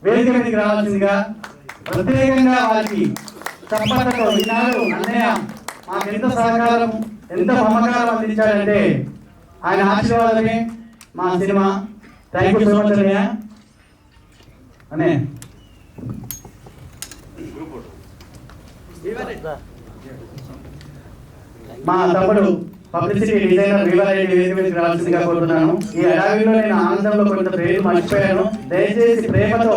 వేదిక మీదకి రావాల్సిందిగా ప్రత్యేకంగా వారికి చప్పట్లతో ఈనాడు అన్నయ్య మాకు ఎంత సహకారం ఎంత మమకారం అందించాడంటే ఆయన ఆశీర్వాదమే మా cinema. Thank you so much అన్నయ్య. అనే మా తమ్ముడు పబ్లిసిటీ డిజైనర్ వీరారెడ్డి వేదిక మీదకి రావాల్సిందిగా కోరుతున్నాను. ఈ అడవిలో నేను ఆనందంలో కొంత పేరు మర్చిపోయాను. దయచేసి ప్రేమతో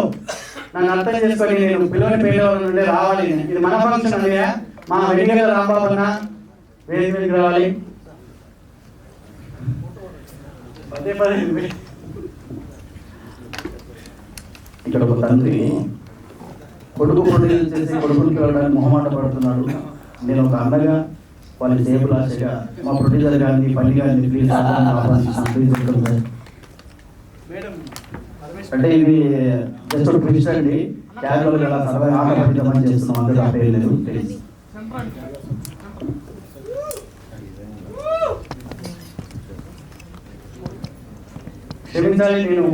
నన్ను అర్థం చేసుకొని నేను పిల్లల పేరు నుండి రావాలి. ఇది మన ఫంక్షన్ అన్నయ్య. మా వెంకట రాంబాబు అన్న వేదిక మీదకి రావాలి. ఇక్కడ ఒక తండ్రి కొడుకు ప్రొడ్యూస్ చేసి కొడుకునికి వెళ్ళడానికి మొహమాట పడుతున్నాడు. నేను ఒక అన్నగా వాళ్ళకి సేపులు ఆశగా మా ప్రొడ్యూసర్ గారిని పని గారిని ప్లీజ్ అంటే ఇది జస్ట్ ట్విస్ట్ అండి. క్యాజువల్ గా సర్వే ఆటపడితమని చేస్తున్నాం, అందులో పేరు లేదు. ప్లీజ్ క్షమించాలి, నేను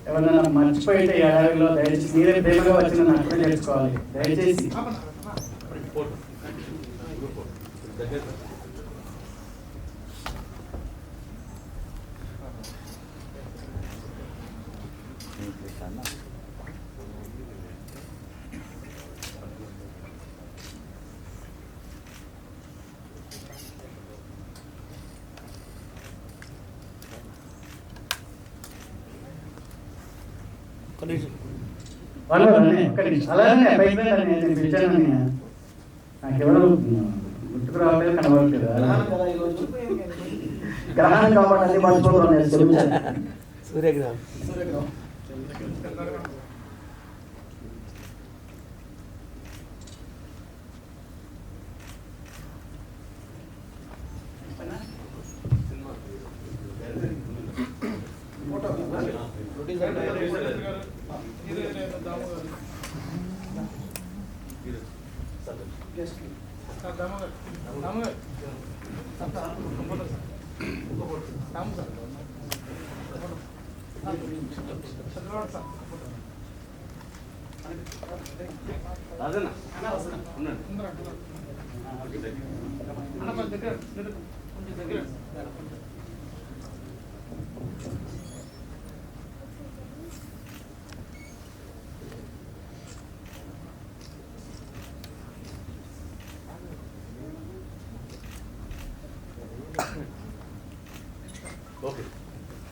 ఎవరైనా మర్చిపోయితే ఏడాదిలో దయచేసి మీరే ప్రేమగా వచ్చి నన్ను అర్థం చేసుకోవాలి. దయచేసి అలానే బయట నేను పిలిచాను. నాకెవరు గుర్తుకు రావట్లేదు, కనబడట్లేదు. గ్రహణం కాబట్టి అన్ని మర్చిపోతున్నాను. సూర్యగ్రహం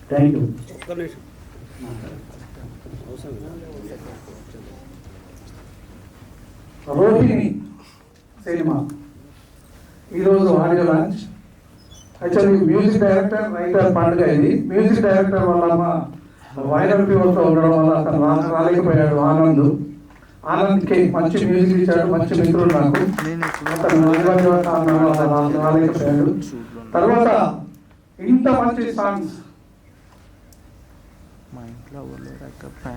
థ్యాంక్ యూ. రోహిణి సినిమా ఈరోజు audio launch. Actually music director writer పండుగ. ఇది మ్యూజిక్ డైరెక్టర్ వల్ల వైరల్ ఫీవర్తో ఉండడం వల్ల అతను రాలేకపోయాడు. ఆనంద్కి మంచి మ్యూజిక్ ఇచ్చాడు, మంచి మిత్రుడు నాకు. అతను రాలేకపోయాడు. తర్వాత ఇంత మంచి సాంగ్స్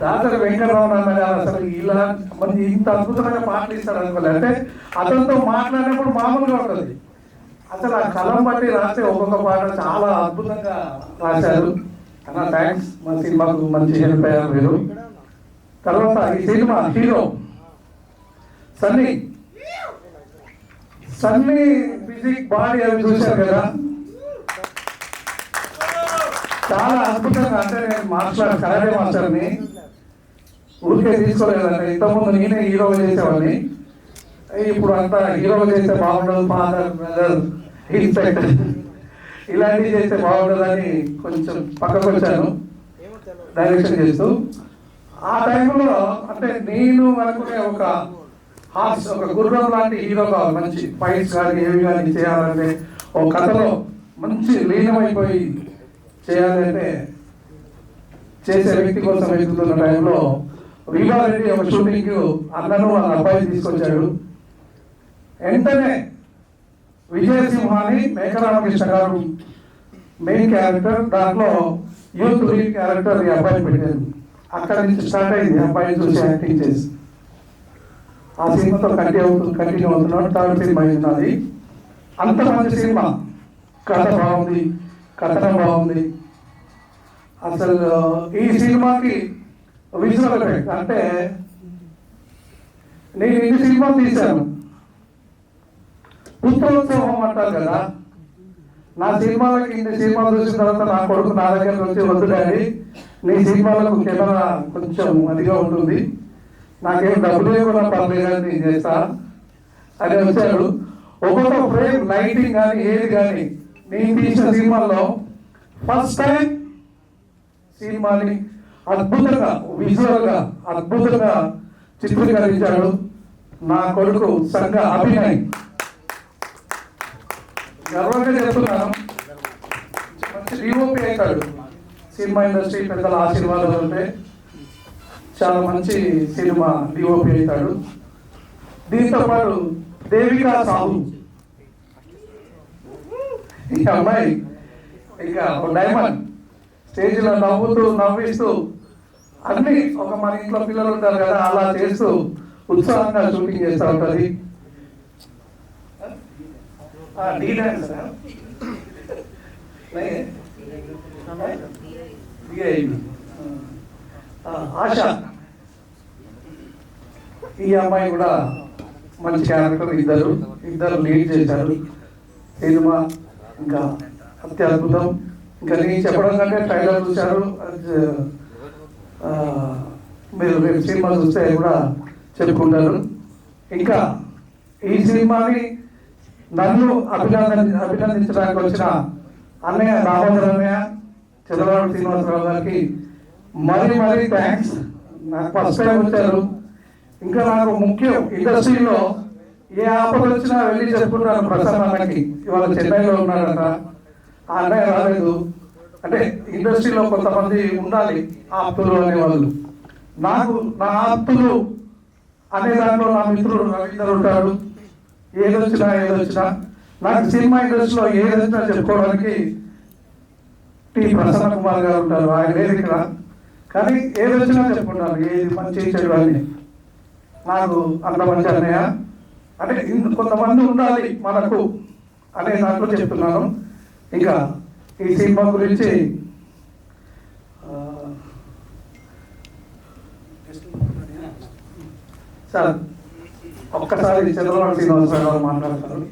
డాక్టర్ వెంకటరావు అసలు ఇలా మంచి ఇంత అద్భుతమైన పాటలు ఇస్తాడు అనుకోలేదు. అంటే అతనితో మాట్లాడినప్పుడు మామూలుగా ఉంటుంది. అసలు ఆ కలం బట్టి రాస్తే ఒక్కొక్క పాట చాలా అద్భుతంగా రాశారు. అన్న థ్యాంక్స్. మా సినిమాకు మంచి హెల్ప్ అయ్యారు మీరు. తర్వాత ఈ cinema hero Sunny physique body అవి చూశారు కదా, చాలా అద్భుతంగా. అంటే నేను కరాటే మాస్టర్ని ఊరికే తీసుకోలేదంటే ఇంతకుముందు నేనే హీరో చేసేవాడిని. ఇప్పుడు అంతా హీరో చేస్తే బాగుండదు, ఫాదర్ బ్రదర్ ఇన్స్పెక్టర్ ఇలాంటివి చేస్తే బాగుండదని కొంచెం పక్కకు వచ్చాను డైరెక్షన్ చేస్తూ. ఆ టైంలో అంటే నేను అనుకునే ఒక గుర్రం లాంటి హీరో కావాలి. మంచి ఫైట్స్ కానీ ఏవి కానీ చేయాలంటే ఒక కథలో మంచి లీనమైపోయి చేయాలంటే చేసే వ్యక్తి కోసం వెతుకుతున్న టైంలో వీరారెడ్డి ఒక షూటింగ్ అన్నను వాళ్ళ అబ్బాయి తీసుకొచ్చాడు. వెంటనే విజయసింహాని మేఘరామకృష్ణ గారు మెయిన్ క్యారెక్టర్, దాంట్లో యూత్ లీడ్ క్యారెక్టర్ ఈ అబ్బాయిని పెట్టారు. అక్కడి నుంచి స్టార్ట్ అయింది అబ్బాయిని చూసి యాక్టింగ్ చేసి. ఆ సినిమాతో కంటిన్యూ అవుతున్నాడు. థర్డ్ సినిమా అయింది. అంత మంచి సినిమా, కథ బాగుంది, కథనం బాగుంది. అసలు ఈ సినిమాకి విజువల్ ఎఫెక్ట్ అంటే నేను ఇన్ని సినిమాలు తీశాను, పుత్రోత్సవం అంటారు కదా, నా సినిమాలకి ఇన్ని సినిమాలు చూసిన తర్వాత నా కొడుకు నా దగ్గర వచ్చి వద్దు డాడీ నీ సినిమాలకు కెమెరా కొంచెం అదిగా ఉంటుంది, నాకేం డబ్బులు కూడా పర్లేదు నేను చేస్తా అని వచ్చాడు. ఒక్కొక్క ఫ్రేమ్ లైటింగ్ కానీ ఏది కానీ నేను తీసిన సినిమాల్లో ఫస్ట్ టైం సినిమాని అద్భుతంగా విజువల్గా అద్భుతంగా చిత్రీకరించాడు నా కొడుకు సంఘ అభినయ్. గర్వంగా చెప్తున్నాను, మంచి డిఓపి అవుతాడు. సినిమా ఇండస్ట్రీ పెద్దల ఆశీర్వాదాలు ఉంటే చాలా మంచి సినిమా డిఓపి అవుతాడు. దీంతో పాటు దేవికా సాహు, ఈ అమ్మాయి ఇంకా డైమండ్, స్టేజ్లో నవ్వుతూ నవ్విస్తూ అన్ని ఒక మన ఇంట్లో పిల్లలు ఉంటారు కదా అలా చేస్తూ ఉత్సాహంగా షూటింగ్ చేస్తూ ఉంటుంది. ఆశ, ఈ అమ్మాయి కూడా మంచి క్యారెక్టర్, ఇద్దరు లీడ్ చేశారు సినిమా. ఇంకా అత్యద్భుతం. ఇంకా నేను చెప్పడం కంటే ట్రైలర్ చూశారు, మీరు రేపు సినిమా చూస్తే కూడా చెప్పుకుంటారు. ఇంకా ఈ సినిమాని నన్ను అభినందించడానికి వచ్చిన అన్నయ్య రామోదర్ అన్నయ్య, చంద్రబాబు శ్రీనివాసరావు గారికి మరీ థ్యాంక్స్. నాకు ఫస్ట్ టైం వచ్చారు. ఇంకా నాకు ముఖ్యం, ఇండస్ట్రీలో ఏ ఆపద వచ్చినా వెళ్ళి చెప్పుకుంటాను ప్రసన్న అన్నకి, ఇవాళ చెన్నైలో ఉన్నాడట, ఆ అన్నయ్య రాలేదు. అంటే ఇండస్ట్రీలో కొంతమంది ఉండాలి ఆప్తులు అనేవాళ్ళు. నాకు నా ఆప్తులు అనే దాంట్లో నా మిత్రుడు రవీందర్ ఉంటాడు. ఏదొచ్చినా నాకు సినిమా ఇండస్ట్రీలో ఏదొచ్చినా చెప్పుకోవడానికి టి ప్రసన్న కుమార్ గారు ఉంటారు. ఆయన లేదు ఇక్కడ, కానీ ఏదొచ్చినా చెప్పుకుంటాను, ఏది మంచి చెడు అని. నాకు అంత మంచి అన్నయ్య. అంటే కొంతమంది ఉండాలి మనకు అనే దాంట్లో చెప్తున్నాను. ఇంకా ఈ సినిమా గురించి సార్ ఒక్కసారి చంద్రబాబు శ్రీనివాసరావు గారు మాట్లాడతారు.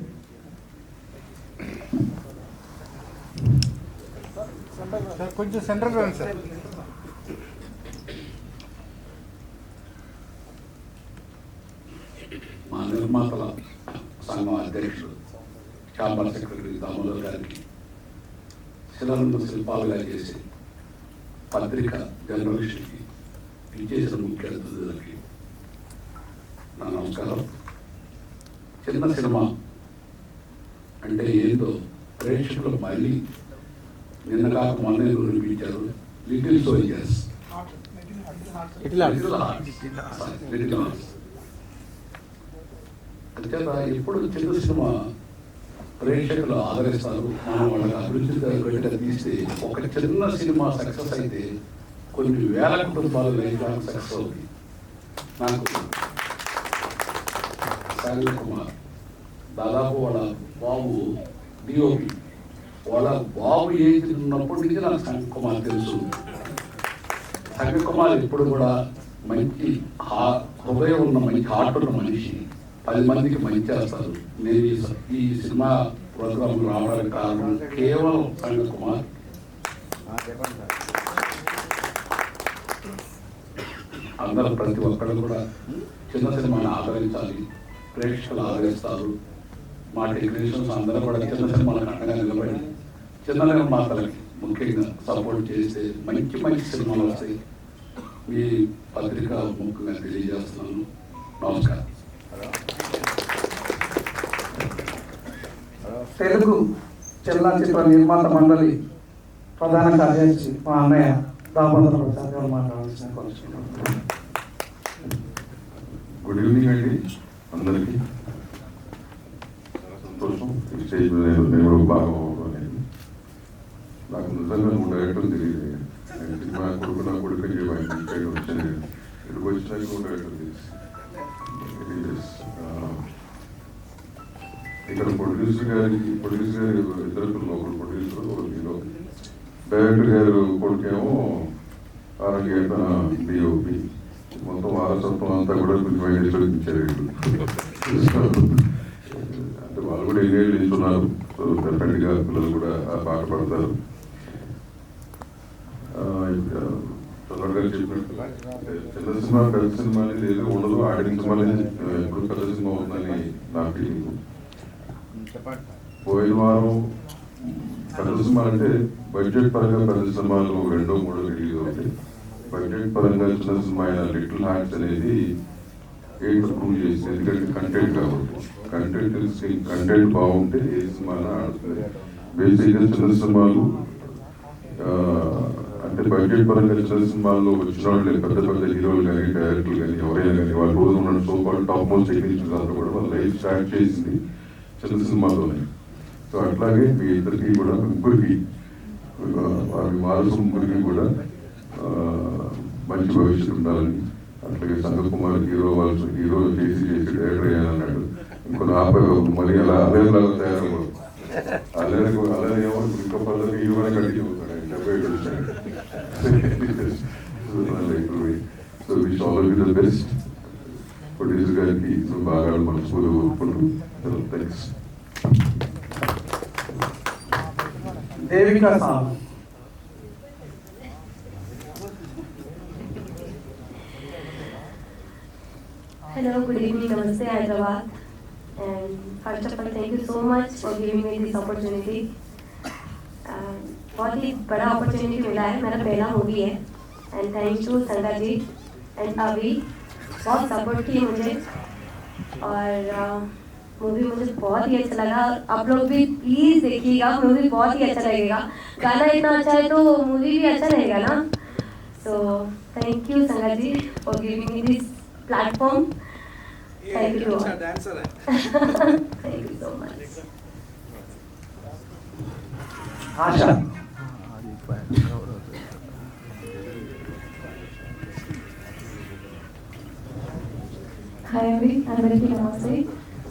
కొంచెం సెంటర్ రండి సార్. మా నిర్మాతల సంఘం అధ్యక్షుడు ఛాంబర్ సెక్రటరీ దామోదర్ గారికి, శిలానంద శిల్పాలుగా చేసి పత్రిక జర్నలిస్టుకి ఇచ్చేసిన ముఖ్య అతిథులకి నా నమస్కారం. చిన్న సినిమా అంటే ఏంటో ప్రేక్షకులు మళ్ళీ నిన్న కాక మొన్నే వినిపించారు. లిటిల్ సోల్జర్స్, అంతేత ఎప్పుడు చిన్న సినిమా ప్రేక్షకులు ఆదరిస్తారు. మనం వాళ్ళకి అభివృద్ధి తీస్తే ఒక చిన్న సినిమా సక్సెస్ అయితే కొన్ని వేల కుటుంబాలు లైఫ్ సక్సెస్ అవుతుంది. నాకు సాగర్ కుమార్ దాదాపు వాళ్ళ బాబు డిఓపి, వాళ్ళ బాబు ఏజ్ ఉన్నప్పటి నుంచి నాకు సంగ కుమార్ తెలుసు. సంగ కుమార్ ఇప్పుడు కూడా మంచి హృదయం ఉన్న మంచి హార్ట్ ఉన్న మనిషి, 10 మందికి మంచి చేస్తారు. నేను ఈ సినిమా ప్రోగ్రాం రావడానికి కారణం కేవలం సంగ కుమార్. అందరూ ప్రతి ఒక్కరు కూడా చిన్న సినిమాని ఆదరించాలి, ప్రేక్షకులు ఆదరిస్తారు. మా టెక్నీషియన్స్ అందరూ కూడా చిన్న సినిమాలకు అండగా నిలబడి చిన్న నిర్మాతలకి ముఖ్యంగా సపోర్ట్ చేస్తే మంచి సినిమాలు వస్తాయి. మీ పత్రిక ముఖ్యంగా తెలియజేస్తున్నాను. నమస్కారం. తెలుగు చలనచిత్ర నిర్మాత మండలి ప్రధాన కార్యదర్శి మా అన్నయ్య దామోదర్ ప్రసాద్ గారు మాట్లాడాల్సిన కోరుతున్నాను. గుడ్ ఈవినింగ్ అండి అందరికీ. సంతోషం ఈ స్టేజ్ మీద నేను కూడా భాగం అవ్వలేదు. నాకు నిజంగా 3 గంటలు తెలియదు. సినిమా కొడుకు నా కొడుకు ఇక్కడికి వచ్చాను. ఇక్కడికి వచ్చినాక 3 గంటలు తెలిసి ఇక్కడ ప్రొడ్యూసర్ గారు ఇద్దరు ఒకరు ప్రొడ్యూసర్ ఒకరు హీరో. డైరెక్టర్ గారు కొడుకేమో ఆరోగ్య డిఓపి మొత్తం వారసత్వం అంతా కూడా వెంకటేశ్వర ఇచ్చారు అంటే వాళ్ళు కూడా ఎన్నేళ్ళు ఇస్తున్నారు. సో డెఫినెట్గా పిల్లలు కూడా ఆ పాట పడతారు. చల్లగా చెప్పినట్టు చిన్న సినిమా పెద్ద సినిమా అనేది ఏదో ఉండదు. ఆడిన సినిమా ఎప్పుడు పెద్ద సినిమా ఉందని నా ఫీలింగ్. పోయిన వారం పెద్ద సినిమా అంటే బడ్జెట్ పరంగా పెద్ద సినిమాలు 2-3 రిలీజ్ అవుతాయి. బడ్జెట్ పరంగా చిన్న సినిమా అయిన లిటిల్ హార్ట్స్ అనేది ఏంటో ప్రూవ్ చేసింది. ఎందుకంటే కంటెంట్ కాబట్టి కంటెంట్ బాగుంటే ఏ సినిమా ఆడుతుంది. బేసిక్గా చిన్న సినిమాలు అంటే బడ్జెట్ పరంగా చిన్న సినిమాల్లో వచ్చిన వాళ్ళు పెద్ద పెద్ద హీరోలు కానీ డైరెక్టర్లు కానీ ఎవరైనా కానీ వాళ్ళ రోజు ఉన్న so called top most technicians అంతా కూడా వాళ్ళ లైఫ్ స్టార్ట్ చేసింది చిన్న సినిమాలోనే. సో అట్లాగే మీ ఇద్దరికి కూడా ముగ్గురికి వారి వారసు ముగ్గురికి కూడా మంచి భవిష్యత్తు ఉండాలని. అట్లాగే సంగ కుమార్ హీరో చేసి డైరెక్టర్ అయ్యానన్నాడు. ఇంకొన్ని మరి అలా అలర్లాగా తయారవ్వదు. అలరేమో ఇంకో పద్ధతి హీరోనే కంటిన్యూ అవుతాడు. 70 వచ్చాడు. So wish all of you the best. Producer గారికి బాగా మనస్ఫూర్తిగా కోరుకుంటూ thanks. Devika song. Hello, good evening, Namaste, Hyderabad. And first of all, thank you so much for giving me this opportunity. बहुत ही बड़ा opportunity मिला है, मेरा पहला मूवी है. And thank you संगा जी and अभी बहुत सपोर्ट की मुझे. और मूवी मुझे बहुत ही अच्छा लगा. आप लोग भी प्लीज देखिएगा, मूवी बहुत ही अच्छा लगेगा. गाना इतना अच्छा है तो मूवी भी अच्छा रहेगा ना. So thank you संगा जी for giving me this platform. Thank you. Thank you so much. ASHA. Hi అండి, అందరికీ నమస్తే.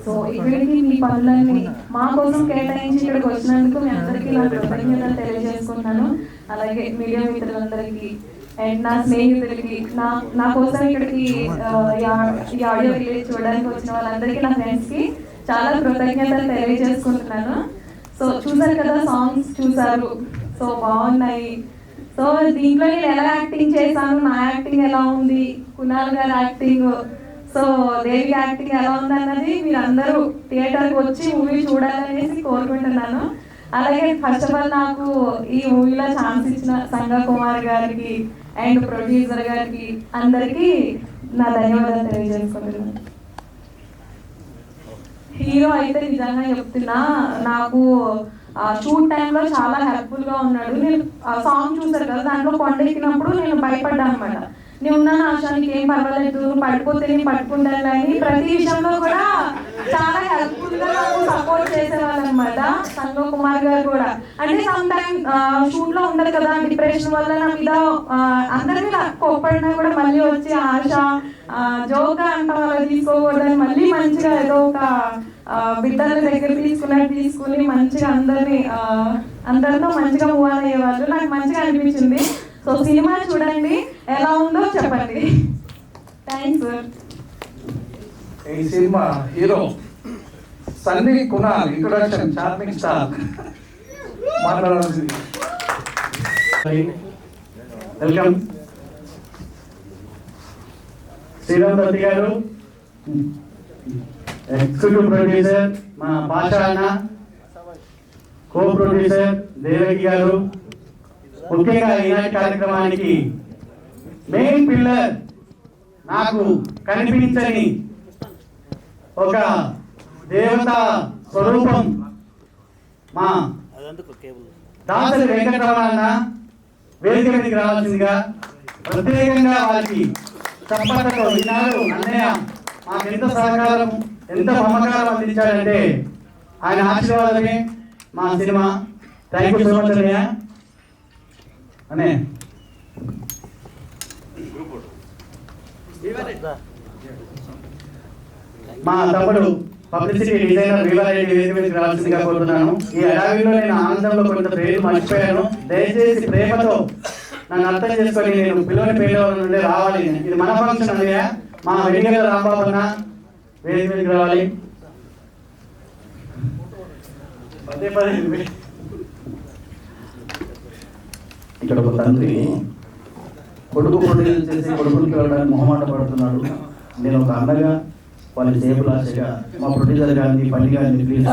సో ఇక్కడికి మీ పనులన్నీ మా కోసం కేటాయించి ఇక్కడికి వచ్చినందుకు మీ అందరికీ నా కృతజ్ఞతలు తెలియజేసుకుంటున్నాను. అలాగే మీడియా మిత్రులందరికీ అండ్ నా స్నేహితులకి, నా కోసం ఇక్కడికి ఈ ఆడియో రిలీజ్ చూడడానికి వచ్చిన వాళ్ళందరికీ, నా ఫ్రెండ్స్కి చాలా కృతజ్ఞతలు తెలియజేసుకుంటున్నాను. సో చూసారు కదా, సాంగ్స్ చూసారు, సో బాగున్నాయి. సో దీంట్లో నేను ఎలా యాక్టింగ్ చేశాను, నా యాక్టింగ్ ఎలా ఉంది, కునాల్ గారి యాక్టింగ్, సో దేవి యాక్టింగ్ ఎలా ఉంది అన్నది మీరు అందరూ థియేటర్కి వచ్చి మూవీ చూడాలనేసి కోరుకుంటున్నాను. అలాగే ఫస్ట్ ఆఫ్ ఆల్ నాకు ఈ మూవీలో ఛాన్స్ ఇచ్చిన సంగ కుమార్ గారికి అండ్ ప్రొడ్యూసర్ గారికి అందరికీ నా ధన్యవాదాలు తెలియజేసుకుంటున్నాను. హీరో అయితే నిజంగా చెప్తున్నా, నాకు షూట్ టైంలో చాలా హెల్ప్ఫుల్గా ఉన్నాడు. నేను సాంగ్ చూసారు కదా, దాంట్లో కొండ ఎక్కినప్పుడు నేను భయపడ్డాను అనమాట. నేను ఉన్నాను ఆశా, నీకేం పర్వాలేదు, నువ్వు పడిపోతే నేను పట్టుకుంటాను అని ప్రతి విషయంలో కూడా చాలా హెల్ప్ఫుల్గా నాకు సపోర్ట్ చేసేవాళ్ళు అనమాట. సంగ కుమార్ గారు కూడా అంటే సమ్ టైమ్ షూట్లో ఉండదు కదా, డిప్రెషన్ వల్ల నా మీద అందరి మీద కోప్పడినా కూడా మళ్ళీ వచ్చి ఆశ జోక్గా అంటాం అలా తీసుకోకూడదని మళ్ళీ మంచిగా ఏదో ఒక బిడ్డల దగ్గర తీసుకుని మంచిగా అందరితో మంచిగా మూవ్ ఆన్ అయ్యేవాళ్ళు. నాకు మంచిగా అనిపించింది. సో సినిమా చూడండి, ఎలా ఉందో చెప్పండి. Thanks sir. ఈ cinema hero Sunny Kunal introduction charming star మాట్లాడాల్సింది. Welcome Sriram Datti garu, executive producer మా భాషా అన్న, కో ప్రొడ్యూసర్ దేవకి గారు, ముఖ్యంగా ఈనాటి కార్యక్రమానికి మెయిన్ పిల్లర్, నాకు కనిపించని ఒక దేవతా స్వరూపం మా దాసరి వెంకటరమణ వేదిక మీదకి రావాల్సిందిగా ప్రత్యేకంగా వారికి చప్పట్లతో ఈనాడు అన్నయ్య మాకు ఎంత సహకారం, ఎంత మమకారం అందించాడంటే ఆయన ఆశీర్వాదమే మా cinema. Thank you so much అన్నయ్య. అనే మా తమ్ముడు పబ్లిసిటీ డిజైనర్ వివారెడ్డి వేదిక మీదకి రావాల్సిందిగా కోరుతున్నాను. ఈ అడవిలో నేను ఆనందంలో కొంత పేరు మర్చిపోయాను. దయచేసి ప్రేమతో నన్ను అర్థం చేసుకొని నేను పిల్లల పేరు నుండి రావాలి. ఇది మన ఫంక్షన్ అన్నయ్య. మా వెంకట రాంబాబు అన్న వేదిక మీదకి రావాలి. పదే పదే ఇక్కడ ఒక తండ్రి కొడుకు పొడిలు చేసి కొడుకులకి వెళ్ళడానికి మొహమాట పడుతున్నాడు. నేను ఒక అన్నగా వాళ్ళ సేపులాశగా మా ప్రొడ్యూసర్ గారిని పని గారిని ప్లీజ్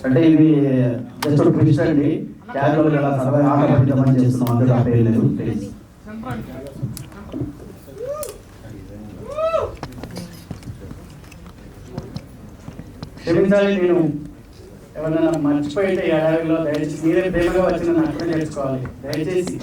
అంటే ఇది జస్ట్ ఒక ట్విస్ట్ అండి. క్యాజువల్ గా సరదాగా ఆట పట్టించమని చేస్తున్నాం, అందులో ఆ పేరు లేదు. ప్లీజ్ క్షమించాలి, నేను ఎవరైనా మర్చిపోయితే ఈ అడవిలో దయచేసి మీరే ప్రేమగా వచ్చి నన్ను అర్థం చేసుకోవాలి దయచేసి.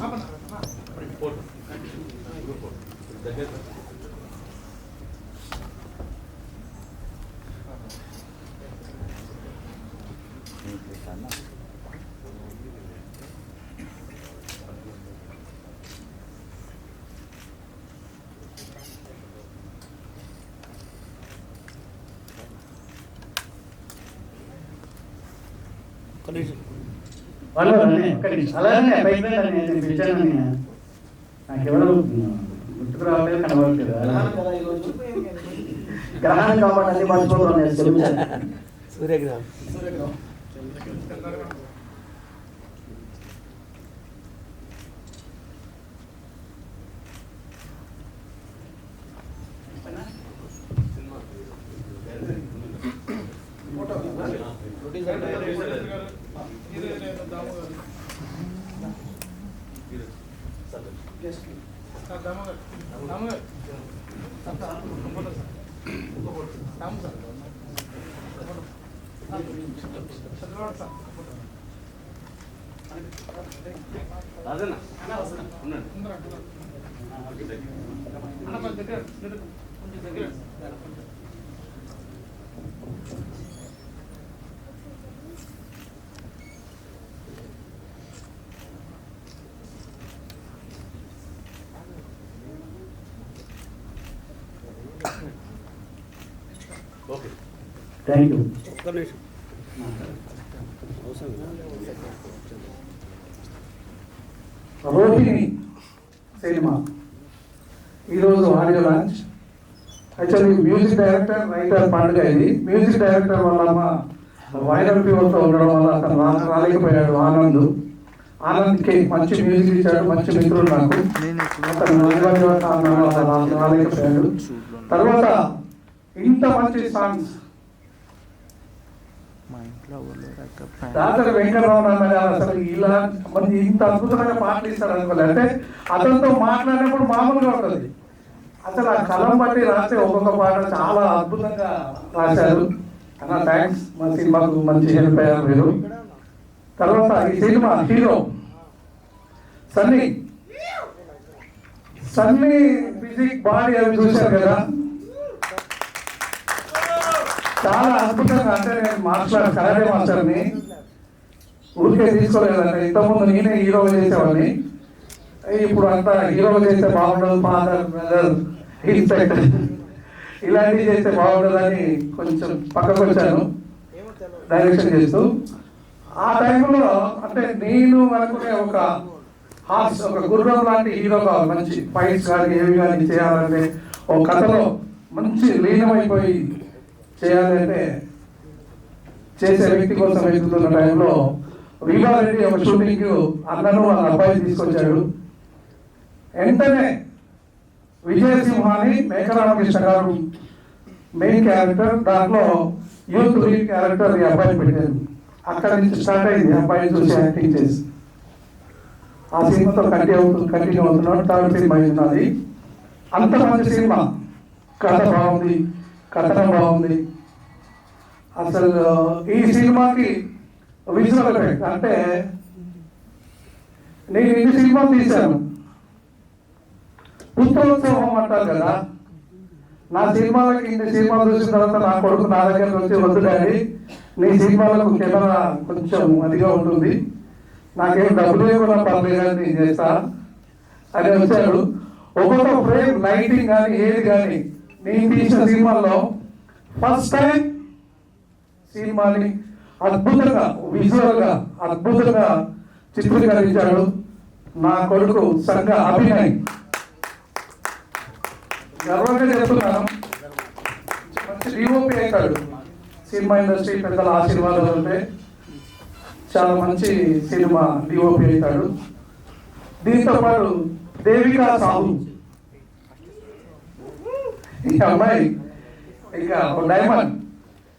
అలానే బయట నేను పిలిచాను. నాకెవరో గుర్తుకు రావట్లేదు, కనబడట్లేదు. గ్రహణం కాబట్టి అన్ని మర్చిపోతున్నాను. సూర్యగ్రహం థ్యాంక్ యూ. రోహిణి సినిమా ఈరోజు audio launch. Actually music director writer పండుగ. ఇది మ్యూజిక్ డైరెక్టర్ వల్ల మా వైరల్ ఫీవర్తో ఉండడం వల్ల అతను రాలేకపోయాడు. ఆనంద్కి మంచి మ్యూజిక్ ఇచ్చాడు, మంచి మిత్రుడు నాకు. అతను రాలేకపోయాడు. తర్వాత ఇంత మంచి సాంగ్స్ డాక్టర్ వెంకటరావు గారు అసలు ఇలా మంచి ఇంత అద్భుతమైన పాటలు ఇస్తాడు అనుకోలేదు. అంటే అతనితో మాట్లాడినప్పుడు మామూలుగా ఉంటుంది. అసలు ఆ కలం బట్టి రాస్తే ఒక్కొక్క పాట చాలా అద్భుతంగా రాశారు. అన్న థ్యాంక్స్. మా సినిమాకు మంచి హెల్ప్ అయ్యారు మీరు. తర్వాత ఈ cinema hero Sunny physique body అవి చూశారు కదా, చాలా అద్భుతంగా. అంటే నేను కరాటే మాస్టర్ని ఊరికే తీసుకోలేదంటే ఇంతకుముందు నేనే హీరోగా చేసేవాడిని. ఇప్పుడు అంతా హీరోగా చేస్తే బాగుండదు, ఫాదర్ బ్రదర్ ఇన్స్పెక్టర్ ఇలాంటివి చేస్తే బాగుండదని కొంచెం పక్కకు వచ్చాను డైరెక్షన్ చేస్తూ. ఆ టైంలో అంటే నేను అనుకునే ఒక గుర్రం లాంటి హీరో కావాలి. మంచి ఫైట్స్ కానీ ఏవి కానీ చేయాలంటే ఒక కథలో మంచి లీనమైపోయి చేయాలంటే చేసే వ్యక్తి కోసం వెతుకుతున్న టైంలో వీరారెడ్డి ఒక షూటింగ్ అన్నను వాళ్ళ అబ్బాయి తీసుకొచ్చాడు. వెంటనే విజయసింహాని మేకరామకృష్ణ గారు మెయిన్ క్యారెక్టర్, దాంట్లో యూత్ లీడ్ క్యారెక్టర్ ఈ అబ్బాయి పెట్టారు. అక్కడి నుంచి స్టార్ట్ అయింది అబ్బాయిని చూసి యాక్టింగ్ చేసి. ఆ సినిమాతో కంటిన్యూ అవుతున్నాడు. థర్డ్ సినిమా ఉన్నది. అంత మంచి సినిమా, కథ బాగుంది, కథనం బాగుంది. అసలు ఈ సినిమాకి విజువల్ ఎఫెక్ట్ అంటే నేను ఇన్ని సినిమాలు తీశాను. పుత్రోత్సవం అంటారు కదా, నా సినిమాలకి ఇన్ని సినిమాలు చూసిన తర్వాత నా కొడుకు నా దగ్గర వచ్చి వద్దు డాడీ నీ సినిమాలకు కెమెరా కొంచెం అదిగా ఉంటుంది, నాకేం డబ్బులు లేకుండా పర్లేదు నేను చేస్తా అని వచ్చాడు. ఒక్కొక్క ఫ్రేమ్ లైటింగ్ కానీ ఏది కానీ నేను తీసిన సినిమాల్లో ఫస్ట్ టైం సినిమాని అద్భుతంగా విజువల్గా అద్భుతంగా చిత్రీకరించాడు నా కొడుకు సంఘ అభినయ్. గర్వంగా చెప్తున్నాను, మంచి డిఓపి అవుతాడు. సినిమా ఇండస్ట్రీ పెద్దల ఆశీర్వాదాలు ఉంటే చాలా మంచి సినిమా డిఓపి అవుతాడు. దీంతో పాటు దేవికా సాహు, ఈ అమ్మాయి ఇంకా డైమండ్,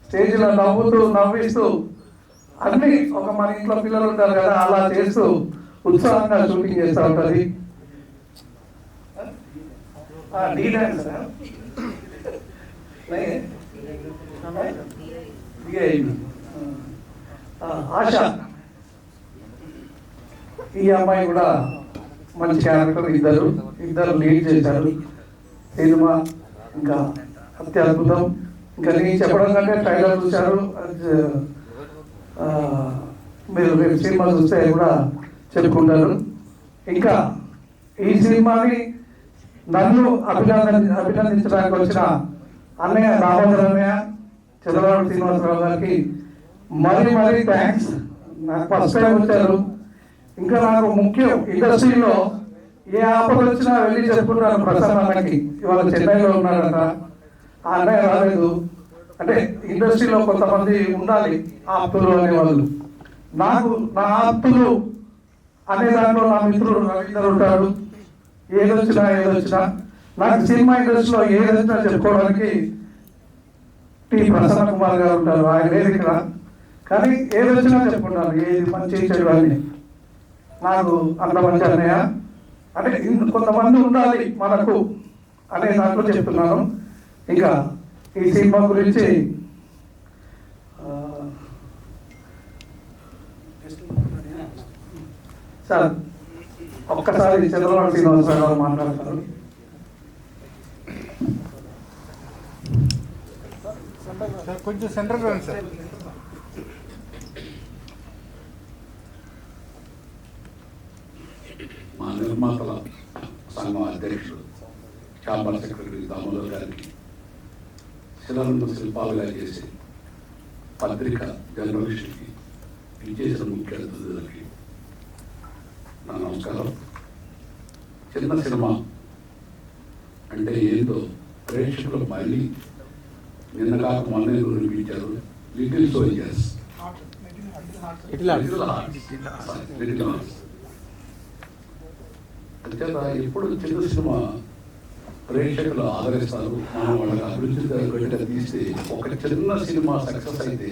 స్టేజ్లో నవ్వుతూ నవ్విస్తూ అన్ని ఒక మన ఇంట్లో పిల్లలు ఉంటారు కదా అలా చేస్తూ ఉత్సాహంగా షూటింగ్ చేస్తూ ఉంటుంది. ఆశ, ఈ అమ్మాయి కూడా మంచి క్యారెక్టర్, ఇద్దరు లీడ్ చేశారు సినిమా. ఇంకా అత్యద్భుతం. ఇంకా నేను చెప్పడం కంటే ట్రైలర్ చూశారు, మీరు రేపు సినిమా చూస్తే కూడా చెప్పుకుంటారు. ఇంకా ఈ సినిమాని నన్ను అభినందించడానికి వచ్చిన అన్నయ్య రామోదర్ అన్నయ్య, చంద్రబాబు శ్రీనివాసరావు గారికి మరీ థ్యాంక్స్. నాకు ఫస్ట్ టైం వచ్చారు. ఇంకా నాకు ముఖ్యం, ఇండస్ట్రీలో ఏ ఆపద వచ్చినా వెళ్ళి చెప్పుకుంటాను ప్రసన్న అన్నకి. ఇవాళ చెన్నైలో ఉన్నాడంట, ఆ అన్నయ్య రాలేదు. అంటే ఇండస్ట్రీలో కొంతమంది ఉండాలి ఆప్తులు అనేవాళ్ళు. నాకు నా ఆప్తులు అనే దాంట్లో నా మిత్రుడు రవీందర్ ఉంటాడు. ఏదొచ్చినా నాకు సినిమా ఇండస్ట్రీలో ఏదొచ్చినా చెప్పుకోవడానికి టి ప్రసన్న కుమార్ గారు ఉంటారు. ఆయన లేదు ఇక్కడ, కానీ ఏదొచ్చినా చెప్పుకుంటాను, ఏది మంచి చెడు అని. నాకు అంత మంచి అన్నయ్య. అంటే కొంతమంది ఉండాలి మనకు అనే దాంట్లో చెప్తున్నాను. ఇంకా ఈ సినిమా గురించి సార్ ఒక్కసారి చంద్రబాబు శ్రీనివాసరావు గారు మాట్లాడతారు. సార్ కొంచెం సెంటర్ రండి సార్. మా నిర్మాతల సంఘం అధ్యక్షుడు ఛాంబర్ సెక్రటరీ దామోదర్ గారికి, శిలను శిల్పాలుగా చేసి పత్రిక జర్నలిస్ట్కి ఇచ్చేసిన ముఖ్య అతిథులకి నా నమస్కారం. చిన్న సినిమా అంటే ఏంటో ప్రేక్షకులు మళ్ళీ నిన్న కాక మొన్న నిరూపించారు. లిటిల్ సోల్జర్స్, అంచేత ఎప్పుడు చిన్న సినిమా ప్రేక్షకులు ఆదరిస్తారు. మనం వాళ్ళకి అభివృద్ధి గట్టిగా తీస్తే ఒక చిన్న సినిమా సక్సెస్ అయితే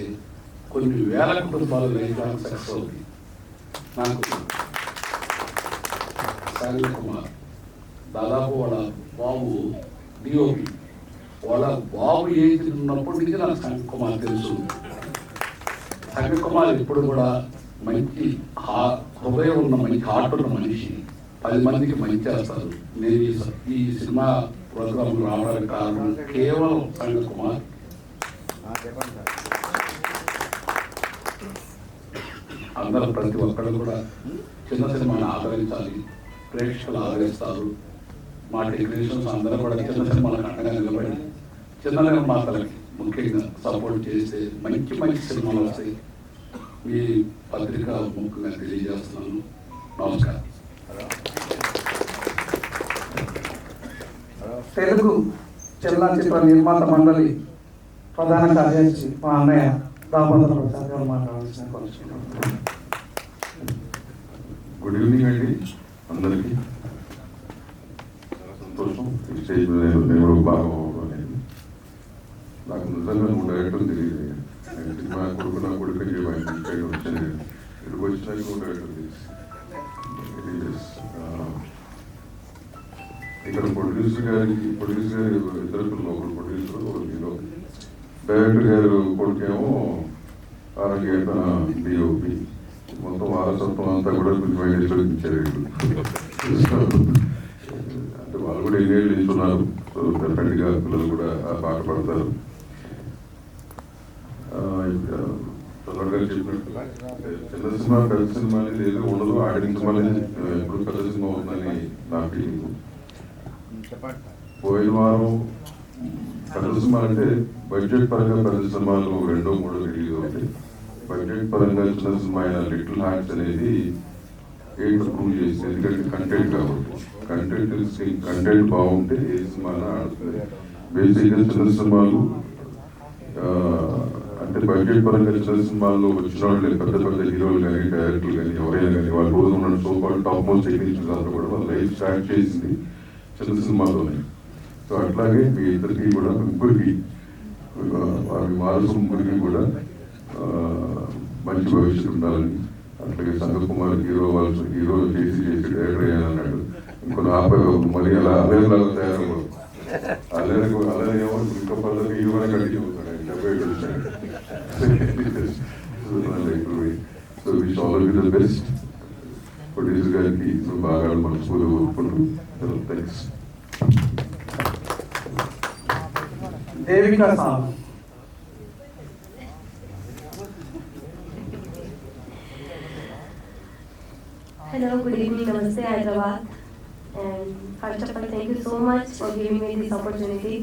కొన్ని వేల కుటుంబాలు లైఫ్ సక్సెస్ అవుతుంది. నాకు సాగర్ కుమార్ దాదాపు వాళ్ళ బాబు డిఓపి, వాళ్ళ బాబు ఏజ్ ఉన్నప్పటి నుంచి నాకు సంగ కుమార్ తెలుసు. సంగ కుమార్ ఇప్పుడు కూడా మంచి హృదయం ఉన్న మంచి హార్ట్ ఉన్న మనిషి, 10 మందికి మంచి చేస్తారు. నేను ఈ సినిమా ప్రోగ్రాం రావడానికి కారణం కేవలం సంగ కుమార్. అందరూ ప్రతి ఒక్కరు కూడా చిన్న సినిమాని ఆదరించాలి, ప్రేక్షకులు ఆదరిస్తారు. మా టెక్నీషియన్స్ అందరూ కూడా చిన్న సినిమాలకు అండగా నిలబడి చిన్న నిర్మాతలకి ముఖ్యంగా సపోర్ట్ చేస్తే మంచి సినిమాలు వస్తాయి. మీ పత్రిక ముఖ్యంగా తెలియజేస్తున్నాను. నమస్కారం. తెలుగు చలనచిత్ర నిర్మాత మండలి ప్రధాన కార్యదర్శి మా అన్నయ్య దామోదర్ ప్రసాద్ గారు మాట్లాడాల్సిన కోరుతున్నాను. గుడ్ ఈవినింగ్ అండి అందరికీ. చాలా సంతోషం ఈ స్టేజ్ మీద నేను బాగా అనేది. నాకు నిజంగా 3 డైరెక్టర్లు తెలియదు. నేను సినిమా కొడుకు నా కొడుకు వచ్చాను. ఇక్కడికి వచ్చినాక 3 డైరెక్టర్లు తెలిసి ఇక్కడ ప్రొడ్యూసర్ గారు ఇద్దరు పిల్లలు, ఒకరు ప్రొడ్యూసర్ ఒకరు హీరో. డైరెక్టర్ గారు కొడుకేమో ఆరోగ్య డిఓపి. మొత్తం వారసత్వం అంతా కూడా కొంచెం వైద్యులు ఇచ్చారు. అంటే వాళ్ళు కూడా ఎంగేజ్ చేస్తున్నారు. సో డెఫినెట్గా పిల్లలు కూడా పాట పడతారు. చెప్పినట్టు చిన్న సినిమా పెద్ద సినిమా అనేది ఏదో ఉండదు. ఆడిన సినిమా ఇప్పుడు పెద్ద సినిమా ఉందని నా ఫీలింగ్. పోయిన వారం పెద్ద సినిమాలు అంటే బడ్జెట్ పరంగా పెద్ద సినిమాలు 2-3 రిలీజ్ అవుతాయి. బడ్జెట్ పరంగా చిన్న సినిమా అయిన లిటిల్ హార్ట్స్ అనేది ఏంటో ప్రూవ్ చేసింది. ఎందుకంటే కంటెంట్ కాబట్టి కంటెంట్ బాగుంటే ఏ సినిమా ఆడుతుంది. బేసిక్గా చిన్న సినిమాలు అంటే బడ్జెట్ పరంగా చిన్న సినిమాల్లో వచ్చిన వాళ్ళు పెద్ద పెద్ద హీరోలు కానీ డైరెక్టర్లు కానీ ఎవరైనా కానీ వాళ్ళు రోజు ఉన్న so call top most technicians అంతా కూడా వాళ్ళ లైఫ్ స్టార్ట్ చేసింది చిన్న సినిమాలోనే. సో అట్లాగే మీ ఇద్దరికి కూడా ముగ్గురికి వారి వారసు ముగ్గురికి కూడా మంచి భవిష్యత్తు ఉండాలని, అట్లాగే సంగకుమార్ హీరో చేసి డైరెక్టర్ అయ్యానన్నాడు. ఇంకొన్ని మరి అలా అదేలాగా తయారవ్వదు. అలానే ఏమో ఇంకో పద్ధతి హీరోనే కంటిన్యూ అవుతాడు. So wish all of you the best. Producer గారికి బాగా మనస్ఫూర్తిగా కోరుకుంటూ thanks. Devika sir. Hello, good evening, Namaste, Hyderabad. And first of all, thank you so much for giving me this opportunity.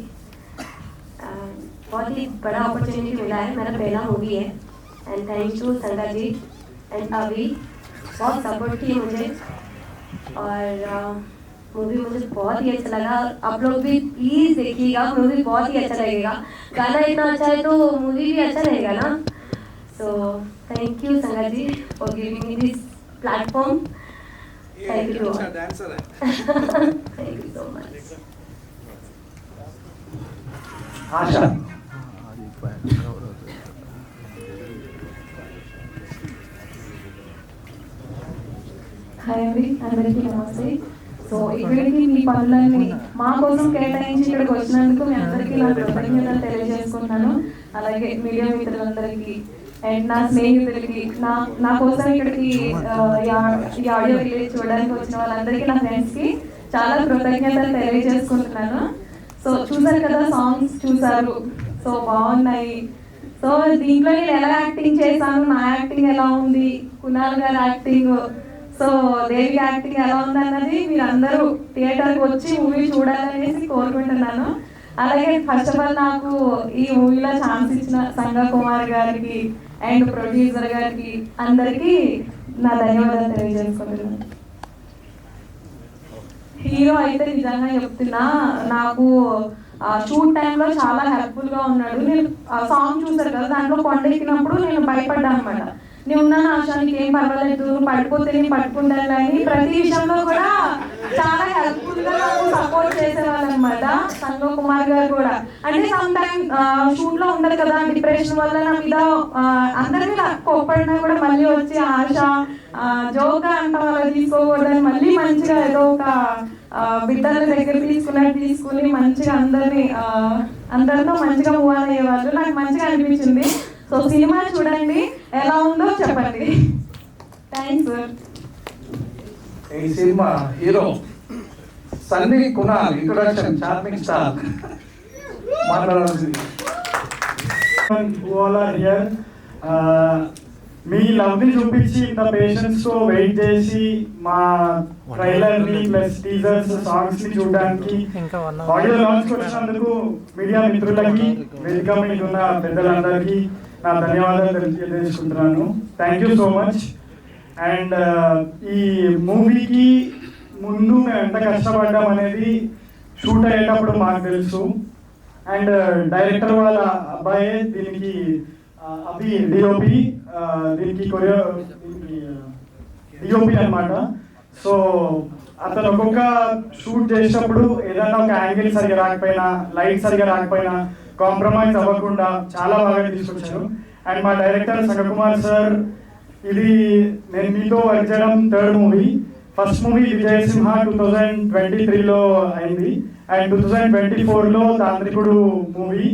बहुत ही बड़ा अपॉर्चुनिटी मिला है, मेरा पहला मूवी है and thank you Sanga ji and अभी बहुत सपोर्ट की मुझे और मूवी मुझे बहुत ही अच्छा लगा. आप लोग भी प्लीज़ देखिएगा, मूवी बहुत ही अच्छा लगेगा. गाना इतना अच्छा है तो मूवी भी अच्छा रहेगा ना. सो thank you Sanga ji for giving me this platform. Thank you. Thank you so much. Asha. Hi అండి, అందరికీ నమస్తే. సో ఇక్కడికి మీ పనులన్నీ మా కోసం కేటాయించి ఇక్కడికి వచ్చినందుకు మీ అందరికీ నా కృతజ్ఞతలు తెలియజేసుకుంటున్నాను. అలాగే మీడియా మిత్రులందరికీ అండ్ నా స్నేహితులకి, నా కోసం ఇక్కడికి ఈ ఆడియో రిలీజ్ చూడడానికి వచ్చిన వాళ్ళందరికీ, నా ఫ్రెండ్స్కి చాలా కృతజ్ఞతలు తెలియజేసుకుంటున్నాను. సో చూసారు కదా, సాంగ్స్ చూసారు, సో బాగున్నాయి. సో దీంట్లో నేను ఎలా యాక్టింగ్ చేశాను, నా యాక్టింగ్ ఎలా ఉంది, కునాల్ గారి యాక్టింగ్, సో దేవి యాక్టింగ్ ఎలా ఉంది అన్నది మీరు అందరూ థియేటర్కి వచ్చి మూవీ చూడాలనేసి కోరుకుంటున్నాను. అలాగే ఫస్ట్ ఆఫ్ ఆల్ నాకు ఈ మూవీలో ఛాన్స్ ఇచ్చిన సంగా కుమార్ గారికి అండ్ ప్రొడ్యూసర్ గారికి అందరికీ నా ధన్యవాదాలు తెలియజేసుకుంటున్నాను. హీరో అయితే నిజంగా చెప్తున్నా, నాకు షూట్ టైంలో చాలా హెల్ప్ఫుల్గా ఉన్నాడు. నేను సాంగ్ చూసారు కదా, దాంట్లో కొండెక్కినప్పుడు నేను భయపడ్డాను అనమాట. నేను ఉన్నాను ఆశ, నీకు ఏం పర్వాలేదు, నువ్వు పడిపోతే నేను పట్టుకుంటాను అని ప్రతి విషయంలో కూడా చాలా హెల్ప్ఫుల్గా నాకు సపోర్ట్ చేసేవాళ్ళు అనమాట. సంగో కుమార్ గారు కూడా అంటే సమ్ టైమ్ షూట్లో ఉండదు కదా, డిప్రెషన్ వల్ల నా మీద అందరి మీద కోప్పడినా కూడా మళ్ళీ వచ్చి ఆశ జోగా అంట వాళ్ళు తీసుకోకూడదని మళ్ళీ మంచిగా ఏదో ఒక బిడ్డల దగ్గర తీసుకుని మంచిగా అందరితో మంచిగా మూవ్ ఆన్ అయ్యేవాళ్ళు. నాకు మంచిగా అనిపించింది. సో సినిమా చూడండి, ఎలా ఉందో చెప్పండి. Thanks sir. ఈ cinema hero Sunny Kunal introduction charming star మాట్లాడాల్సింది. మీ లవ్ని చూపించి ఇంత పేషెన్స్ తో వెయిట్ చేసి మా ట్రైలర్ ని ప్లస్ టీజర్స్ సాంగ్స్ ని చూడడానికి ఆడియో లాంచ్ వచ్చినందుకు మీడియా మిత్రులకి, వేదిక మీద ఉన్న పెద్దలందరికీ నా ధన్యవాదాలు తెలియజేసుకుంటున్నాను. Thank you so much. And ఈ మూవీకి ముందు మేము ఎంత కష్టపడ్డాం అనేది షూట్ అయ్యేటప్పుడు మాకు తెలుసు. అండ్ డైరెక్టర్ వాళ్ళ అబ్బాయే దీనికి అభి డిఓపి, దీనికి డిఓపి అనమాట. సో అతను ఒక్కొక్క షూట్ చేసేటప్పుడు ఏదైనా ఒక యాంగిల్ సరిగా రాకపోయినా, లైట్ సరిగా రాకపోయినా కాంప్రమైజ్ అవ్వకుండా చాలా బాగా తీసుకొచ్చారు. అండ్ మా డైరెక్టర్ సంగకుమార్ సార్, ఇది నేను మీతో వర్క్ చేయడం third movie. First movie Vijayasimha 2023లో అయింది అండ్ 2024లో తాంత్రికుడు మూవీ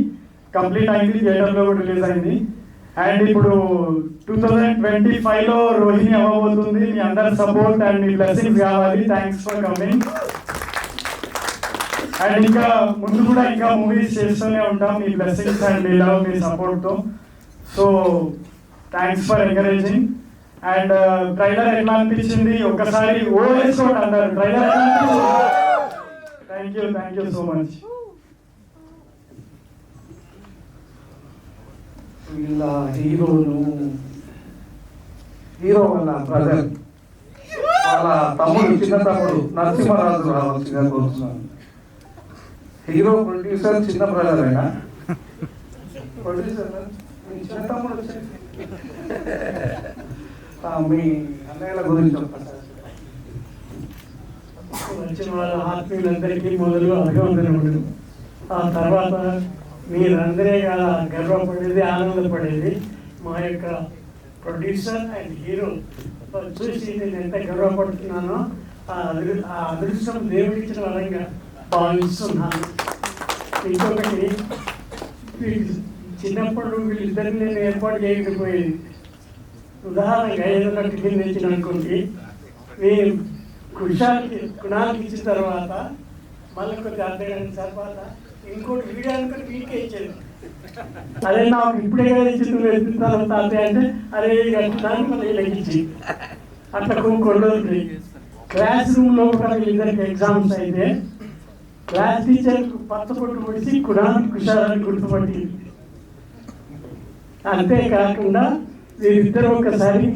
కంప్లీట్ అయింది, థియేటర్లో కూడా రిలీజ్ అయింది. అండ్ ఇప్పుడు 2025లో రోహిణి అవ్వబోతుంది. మీ అందరి సపోర్ట్ అండ్ మీ బ్లెస్సింగ్స్ కావాలి. Thanks for coming. అండ్ ఇంకా ముందు కూడా ఇంకా మూవీస్ చేస్తూనే ఉంటాం మీ బ్లెస్సింగ్స్ అండ్ మీ లవ్, మీ సపోర్ట్తో. So thanks for encouraging. And trailer ఎట్లా అనిపించింది ఒక్కసారి ఓ వేసుకోండి అందరు. ట్రైలర్ ఎట్లా అనిపించింది? Thank you so much. వీళ్ళ హీరోలు హీరో వాళ్ళ బ్రదర్, వాళ్ళ తమ్ముడు, చిన్న తమ్ముడు నరసింహరాజు రావాల్సిందిగా కోరుతున్నాను. హీరో ప్రొడ్యూసర్ చిన్న బ్రదర్ అయినా ప్రొడ్యూసర్ మీ చిన్న తమ్ముడు వచ్చేసి మీ అన్నయ్యల గురించి చెప్పండి. వచ్చిన వాళ్ళ ఆత్మీయులందరికీ మొదలు అభివందనములు. ఆ తర్వాత మీరందరే కదా గర్వపడేది, ఆనందపడేది మా యొక్క ప్రొడ్యూసర్ అండ్ హీరో చూసి నేను ఎంత గర్వపడుతున్నానో ఆ అదృష్టం దేవుడిచ్చిన వరంగా భావిస్తున్నాను. ఇంకొకటి, చిన్నప్పుడు వీళ్ళిద్దరిని నేను ఏర్పాటు చేయకపోయేది. ఉదాహరణగా ఏదైనా టిఫిన్ తెచ్చిన అనుకోండి, నేను కుణాలకి ఇచ్చిన తర్వాత మళ్ళీ కొద్ది అర్ధగంట తర్వాత ఇంకోటి వీడియో అనుకుని వీకే ఇచ్చేది. అదే నాకు ఇప్పుడే కదా ఇచ్చి నువ్వు వెళ్తున్నాను తాతయ్య అంటే అదే దాన్ని మళ్ళీ లెక్కించి అట్లా కొన్ని క్లాస్ రూమ్లో కూడా వీళ్ళిద్దరికి ఎగ్జామ్స్ అయితే క్లాస్ టీచర్ పచ్చబొట్టు పొడిచి కుణాలు కుషాలని గుర్తుపట్టి, అంతేకాకుండా వీరిద్దరు ఒకసారి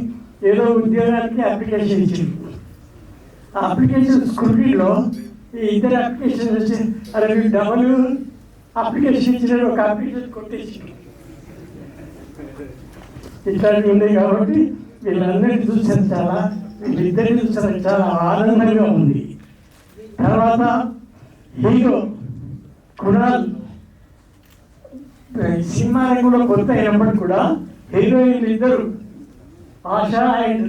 ఏదో ఉద్యోగానికి అప్లికేషన్ ఇచ్చింది. ఆ అప్లికేషన్ స్కూల్లో ఈ ఇద్దరు అప్లికేషన్ వచ్చి అరే వీళ్ళు డబల్ అప్లికేషన్ ఇచ్చిన ఒక అప్లికేషన్ కొట్టేసి ఇట్లాంటివి ఉన్నాయి. కాబట్టి వీళ్ళందరినీ చూసాను, వీళ్ళిద్దరిని చూసాను, చాలా ఆనందంగా ఉంది. తర్వాత హీరో కుణాల్ సినిమా రంగంలో కొత్త అయినప్పటికీ కూడా హీరోయిన్లు ఇద్దరు ఆశ అండ్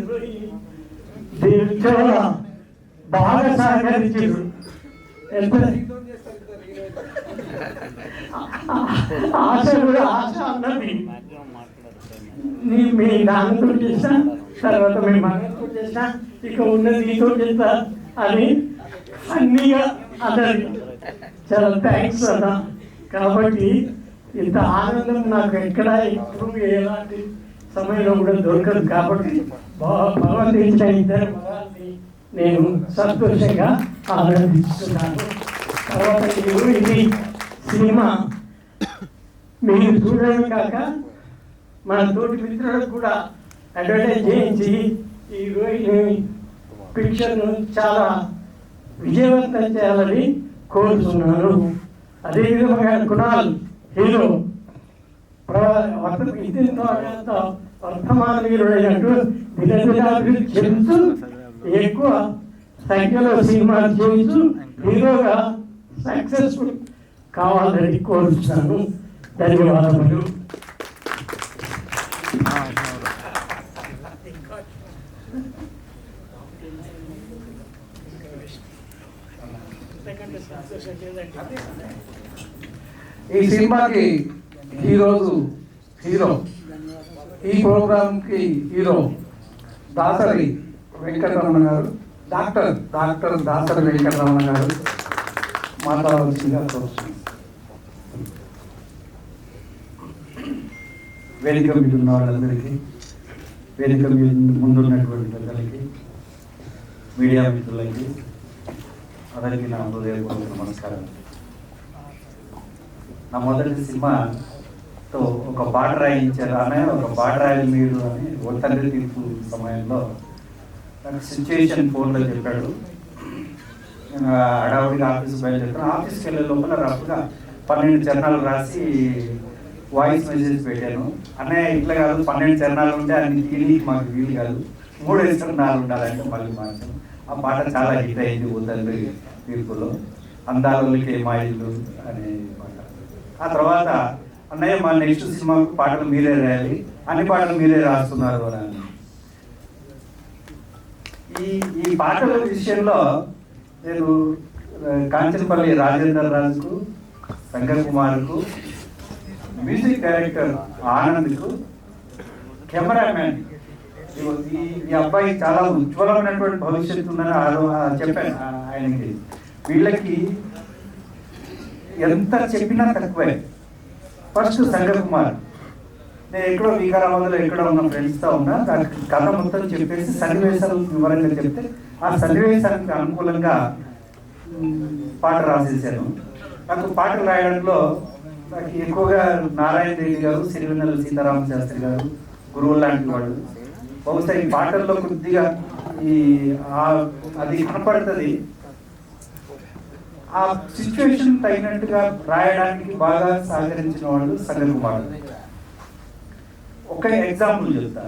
చాలా బాగా సహకరించారు. ఆశ కూడా ఆశ అన్నది మీ నాన్నతో చేసిన తర్వాత మీ మగతో చేసిన ఇక ఉన్నది నీతో చేస్తా అని అన్నీగా అన్నది. చాలా థ్యాంక్స్ అన్న. కాబట్టి ఇంత ఆనందం నాకు ఎక్కడ ఎప్పుడు ఎలాంటి సమయంలో కూడా దొరకదు. కాబట్టి భగవంతుడిచ్చిన ఇద్దరు మగాల్ని నేను సంతోషంగా ఆనందిస్తున్నాను. తర్వాత ఇది సినిమా మీరు చూడడం కాక మన తోటి మిత్రులకు కూడా అడ్వర్టైజ్ చేయించి ఈ పిక్చర్ను చాలా విజయవంతం చేయాలని కోరుతున్నాను. అదేవిధంగా కుణాల్ హీరో వర్తమానీయుడైనట్టు దినదినాభివృద్ధి చెందుతూ ఎక్కువ సంఖ్యలో సినిమాలు చేస్తూ హీరోగా సక్సెస్ఫుల్ కావాలని కోరుతున్నాను. ధన్యవాదములు. ఈ సినిమాకి హీరో, ఈ ప్రోగ్రాంకి హీరో దాసరి వెంకటరమణ గారు, డాక్టర్ దాసరి వెంకటరమణ గారు మాట్లాడవలసిందిగా కోరుతున్నాను. వేదిక మీద ఉన్న వాళ్ళందరికీ, వేదిక మీద ముందున్నటువంటి పెద్దలకి, మీడియా మిత్రులకి అందరికీ నా హృదయపూర్వక నమస్కారం. నా మొదటి సినిమాతో ఒక పాట రాయించారు అనే ఒక పాట రాయాలి మీరు అని ఓ తండ్రి తీర్పు సమయంలో నాకు సిచ్యువేషన్ ఫోన్లో చెప్పాడు. నేను హడావుడిగా ఆఫీస్కి బయలుదేరుతాను. ఆఫీస్కి వెళ్ళే లోపల రఫ్గా 12 చరణాలు రాసి వాయిస్ మెసేజ్ పెట్టాను. అన్నయ్య ఇట్లా కాదు, 12 చరణాలు ఉంటే అన్ని తిని మాకు వీలు కాదు, 3 చరణాలు ఉండాలంటే మళ్ళీ మార్చాను. ఆ పాట చాలా హిట్ అయింది ఓ తండ్రి తీర్పులో. అందాలకి మాయిలు అనే పాట. ఆ తర్వాత అన్నయ్య మా నెక్స్ట్ సినిమాకు పాటలు మీరే రాయాలి, అన్ని పాటలు మీరే రాస్తున్నారు అని. ఈ పాటల విషయంలో నేను కాంచనపల్లి రాజేందర్ రాజుకు, శంకర్ కుమార్కు, మ్యూజిక్ డైరెక్టర్ ఆనంద్కు, కెమెరామ్యాన్ ఈ అబ్బాయి చాలా ఉజ్వలమైనటువంటి భవిష్యత్తు ఉందని చెప్పాను ఆయనకి. వీళ్ళకి ఎంత చెప్పినా తక్కువే. ఫస్ట్ శంకర్ కుమార్, నేను ఎక్కడో వికారాబాద్లో ఎక్కడో ఉన్న ఫ్రెండ్స్తో ఉన్నా, దానికి కథ మొత్తం చెప్పేసి సన్నివేశాలు వివరంగా చెప్తే ఆ సన్నివేశానికి అనుకూలంగా పాట రాసేసాను. నాకు పాటలు రాయడంలో నాకు ఎక్కువగా నారాయణ రెడ్డి గారు, సిరివెన్నెల సీతారామ శాస్త్రి గారు గురువు లాంటి వాళ్ళు. బహుశా ఈ పాటల్లో కొద్దిగా అది కనపడుతుంది. ఆ సిచ్యువేషన్ తగినట్టుగా రాయడానికి బాగా సహకరించిన వాళ్ళు సంగకుమార్. ఒక ఎగ్జాంపుల్ చెప్తా.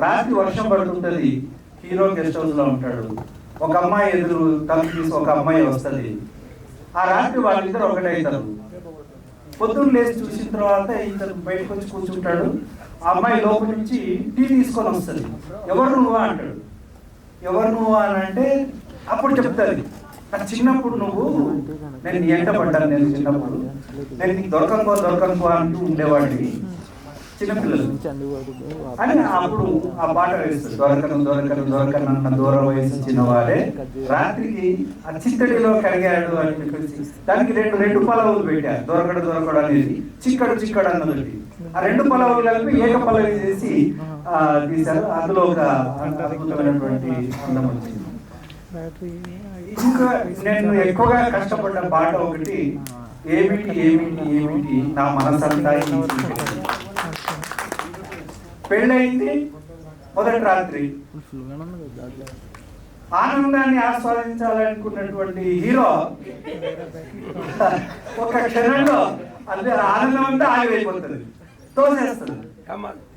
రాత్రి వర్షం పడుతుంటది, హీరో గెస్ట్ హౌస్ లో ఉంటాడు. ఒక అమ్మాయి ఎదురు తలుపు తీసి ఒక అమ్మాయి వస్తుంది. ఆ రాత్రి వాళ్ళిద్దరు ఒకటైతారు. పొద్దున్న లేచి చూసిన తర్వాత ఇతను బయటకు వచ్చి కూర్చుంటాడు. ఆ అమ్మాయి లోపల నుంచి టీ తీసుకొని వస్తుంది. ఎవరు నువ్వా అంటాడు. ఎవరు నువ్వు అని అంటే అప్పుడు చెప్తాది, నాకు చిన్నప్పుడు నేను నీ ఎంట పడ్డాను, నేను చిన్నప్పుడు నేను నీకు దొరకనుకో అంటూ ఉండేవాడిని చిన్నపిల్లలు అని. అప్పుడు ఆ పాట వేస్తుంది, దొరకనన్న దూర వయసు చిన్నవాడే రాత్రికి ఆ చిత్తడిలో కరిగాడు అని చెప్పేసి దానికి రెండు పలవులు పెట్టారు. దొరకడు అనేది చిక్కడు అన్నది. ఆ రెండు పలవులు కలిపి ఏక పల్లవి చేసి తీశారు. అందులో ఒక అద్భుతమైనటువంటి అందం వచ్చింది. ఇంకా నేను ఎక్కువగా కష్టపడ్డ పాట ఒకటి, ఏమిటి నా మనసంతా. పెళ్ళయింది మొదటి రాత్రి, ఆనందాన్ని ఆస్వాదించాలనుకున్నటువంటి హీరో ఒక క్షణంలో అదే ఆనందం అంతా ఆగిపోతుంది, తోసేస్తుంది.